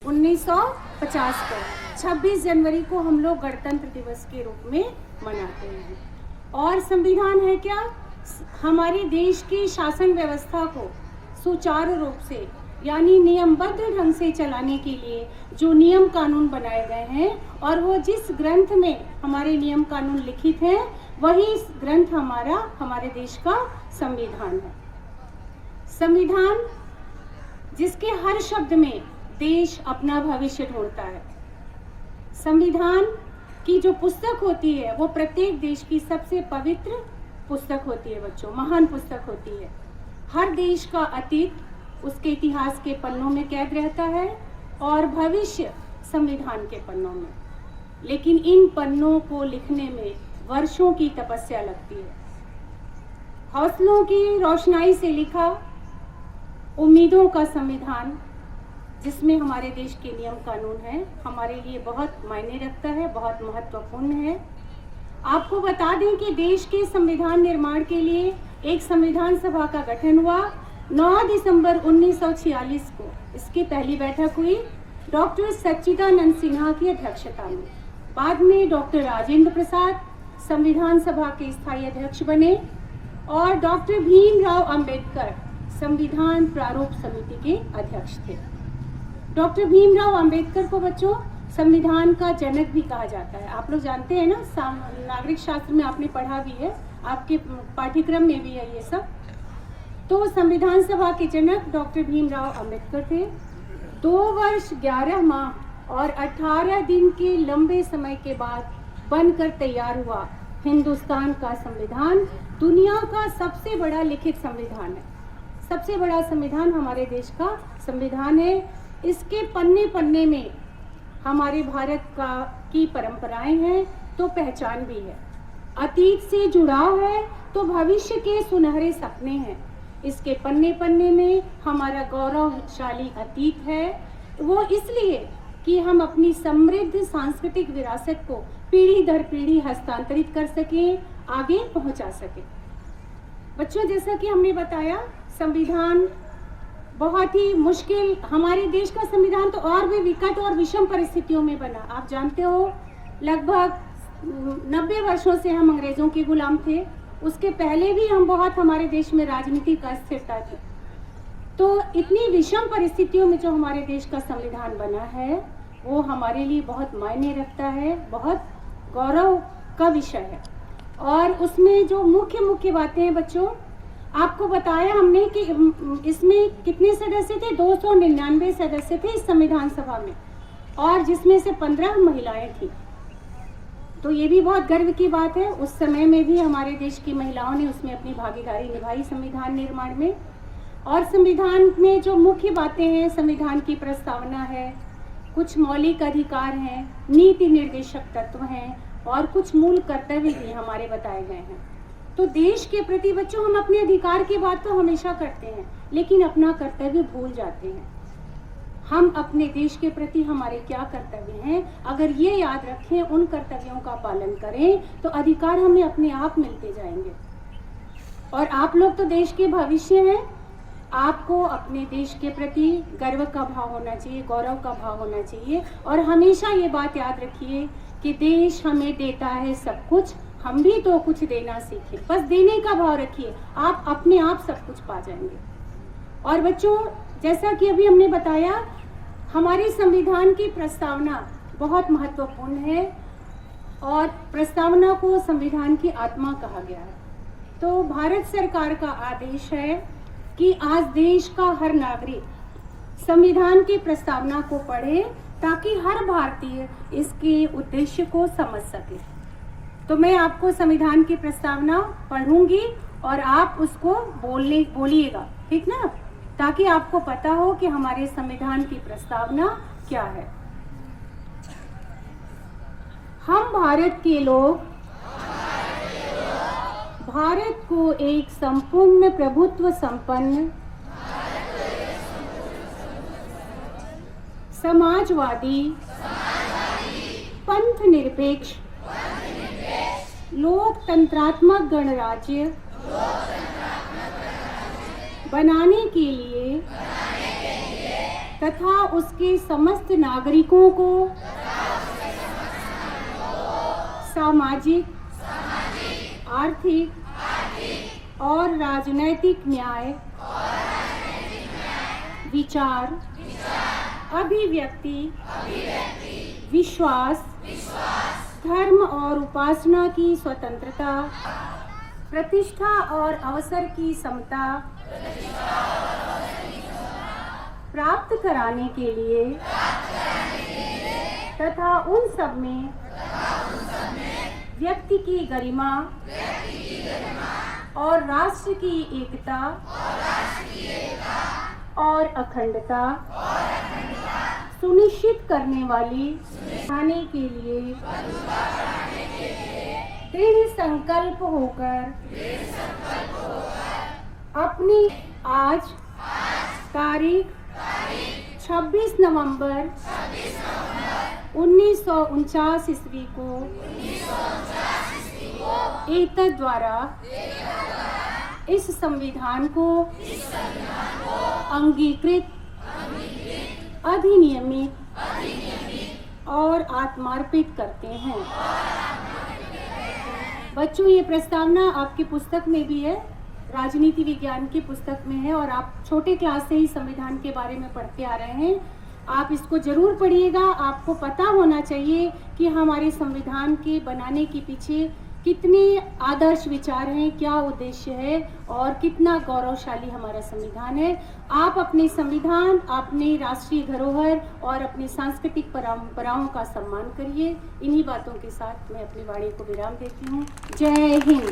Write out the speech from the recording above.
1950 को 26 जनवरी को हम लोग गणतंत्र दिवस के रूप में मनाते हैं। और संविधान है क्या? हमारे देश की शासन व्यवस्था को सुचारू रूप से यानी नियमबद्ध ढंग से चलाने के लिए जो नियम कानून बनाए गए हैं, और वो जिस ग्रंथ में हमारे नियम कानून लिखित हैं वही ग्रंथ हमारे देश का संविधान है। संविधान जिसके हर शब्द में देश अपना भविष्य ढूंढता है। संविधान की जो पुस्तक होती है वो प्रत्येक देश की सबसे पवित्र पुस्तक होती है बच्चों, महान पुस्तक होती है। हर देश का अतीत उसके इतिहास के पन्नों में कैद रहता है और भविष्य संविधान के पन्नों में। लेकिन इन पन्नों को लिखने में वर्षों की तपस्या लगती है। हौसलों की रोशनाई से लिखा उम्मीदों का संविधान, जिसमें हमारे देश के नियम कानून हैं, हमारे लिए बहुत मायने रखता है, बहुत महत्वपूर्ण है। आपको बता दें कि देश के संविधान निर्माण के लिए एक संविधान सभा का गठन हुआ। 9 दिसंबर 1946 को इसकी पहली बैठक हुई डॉक्टर सच्चिदानंद सिन्हा की अध्यक्षता में। बाद में डॉक्टर राजेंद्र प्रसाद संविधान सभा के स्थायी अध्यक्ष बने और डॉक्टर भीमराव अंबेडकर संविधान प्रारूप समिति के अध्यक्ष थे। डॉक्टर भीमराव अंबेडकर को बच्चों संविधान का जनक भी कहा जाता है। आप लोग जानते हैं ना, नागरिक शास्त्र में आपने पढ़ा भी है, आपके पाठ्यक्रम में भी है ये सब। तो संविधान सभा के जनक डॉक्टर भीमराव अंबेडकर थे। 2 वर्ष 11 माह और 18 दिन के लंबे समय के बाद बनकर तैयार हुआ हिंदुस्तान का संविधान दुनिया का सबसे बड़ा लिखित संविधान है। सबसे बड़ा संविधान हमारे देश का संविधान है। इसके पन्ने पन्ने में हमारे भारत की परंपराएं हैं तो पहचान भी है, अतीत से जुड़ाव है तो भविष्य के सुनहरे सपने हैं। इसके पन्ने पन्ने में हमारा गौरवशाली अतीत है, वो इसलिए कि हम अपनी समृद्ध सांस्कृतिक विरासत को पीढ़ी दर पीढ़ी हस्तांतरित कर सकें, आगे पहुंचा सकें। बच्चों, जैसा कि हमने बताया, संविधान बहुत ही मुश्किल, हमारे देश का संविधान तो और भी विकट और विषम परिस्थितियों में बना। आप जानते हो, लगभग 90 वर्षों से हम अंग्रेजों के गुलाम थे। उसके पहले भी हमारे देश में राजनीतिक अस्थिरता थी। तो इतनी विषम परिस्थितियों में जो हमारे देश का संविधान बना है वो हमारे लिए बहुत मायने रखता है, बहुत गौरव का विषय है। और उसमें जो मुख्य बातें हैं बच्चों, आपको बताया हमने कि इसमें कितने सदस्य थे? 299 सदस्य थे इस संविधान सभा में, और जिसमें से 15 महिलाएं थी। तो ये भी बहुत गर्व की बात है। उस समय में भी हमारे देश की महिलाओं ने उसमें अपनी भागीदारी निभाई संविधान निर्माण में। और संविधान में जो मुख्य बातें हैं, संविधान की प्रस्तावना है, कुछ मौलिक अधिकार हैं, नीति निर्देशक तत्व हैं और कुछ मूल कर्तव्य भी हमारे बताए गए हैं। तो देश के प्रति बच्चों हम अपने अधिकार की बात तो हमेशा करते हैं, लेकिन अपना कर्तव्य भूल जाते हैं। हम अपने देश के प्रति हमारे क्या कर्तव्य हैं, अगर ये याद रखें, उन कर्तव्यों का पालन करें, तो अधिकार हमें अपने आप मिलते जाएंगे। और आप लोग तो देश के भविष्य हैं। आपको अपने देश के प्रति गर्व का भाव होना चाहिए, गौरव का भाव होना चाहिए। और हमेशा ये बात याद रखिए कि देश हमें देता है सब कुछ, हम भी तो कुछ देना सीखें। बस देने का भाव रखिए, आप अपने आप सब कुछ पा जाएंगे। और बच्चों, जैसा कि अभी हमने बताया, हमारे संविधान की प्रस्तावना बहुत महत्वपूर्ण है और प्रस्तावना को संविधान की आत्मा कहा गया है। तो भारत सरकार का आदेश है कि आज देश का हर नागरिक संविधान की प्रस्तावना को पढ़े ताकि हर भारतीय इसके उद्देश्य को समझ सके। तो मैं आपको संविधान की प्रस्तावना पढ़ूंगी और आप उसको बोलिएगा, ठीक ना, ताकि आपको पता हो कि हमारे संविधान की प्रस्तावना क्या है। हम भारत के लोग भारत को एक संपूर्ण प्रभुत्व संपन्न समाजवादी पंथ निरपेक्ष लोकतंत्रात्मक गणराज्य बनाने के लिए तथा उसके समस्त नागरिकों को सामाजिक, आर्थिक और राजनैतिक न्याय, विचार, अभिव्यक्ति, विश्वास, धर्म और उपासना की स्वतंत्रता, प्रतिष्ठा और अवसर की समता प्राप्त कराने के लिए तथा उन सब में व्यक्ति की गरिमा और राष्ट्र की एकता और अखंडता सुनिश्चित करने वाली बनाने के लिए दृढ़ संकल्प होकर अपनी आज तारीख 26 नवंबर 1949 ईस्वी को एतद द्वारा इस संविधान को अंगीकृत, अधिनियमित और आत्मार्पित करते हैं। बच्चों, ये प्रस्तावना आपकी पुस्तक में भी है, राजनीति विज्ञान की पुस्तक में है और आप छोटे क्लास से ही संविधान के बारे में पढ़ते आ रहे हैं। आप इसको जरूर पढ़िएगा। आपको पता होना चाहिए कि हमारे संविधान के बनाने के पीछे कितने आदर्श विचार हैं, क्या उद्देश्य है और कितना गौरवशाली हमारा संविधान है। आप अपने संविधान, अपने राष्ट्रीय धरोहर और अपनी सांस्कृतिक परंपराओं का सम्मान करिए। इन्हीं बातों के साथ मैं अपनी वाणी को विराम देती हूँ। जय हिंद।